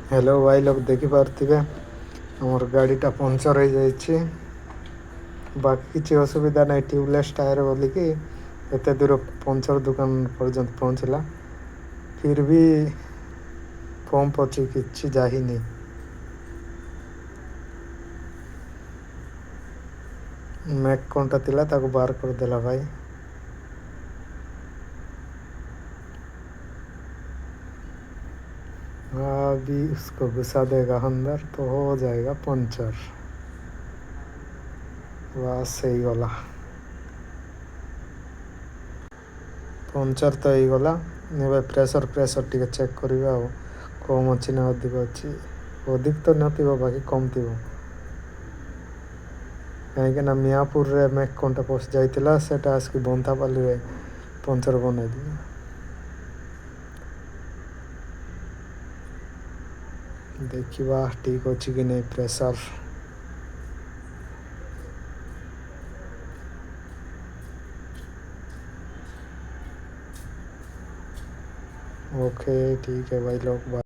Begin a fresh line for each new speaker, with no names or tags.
Hello भाई लोग देखी पार्थिबे आमर गाड़ीटा पंचर हो जाइए बाकी किसी असुविधा ना ट्यूबलेस टायर बोलिकी एत दूर पंचर दुकान पर्यंत पहुँचला फिर भी पंप अच्छी कि जाहिनी मैक कौनटा थिला ताको बाहर करदेला भाई। अभी उसको घुसा देगा अंदर तो हो जाएगा पंचर। बस सही गला पंचर तो ही गला भाई प्रेसर प्रेसर टी चेक करिए आ कम अच्छी ना अधिक अच्छी अधिक तो न बाकी कम थी कहीं मियापुर रे मैक कंटा पस जाइला से आसिक बंधापाली पंचर बनई दिला देखा ठीक अच्छी कि नहीं प्रेसर। ओके ठीक है भाई लोग।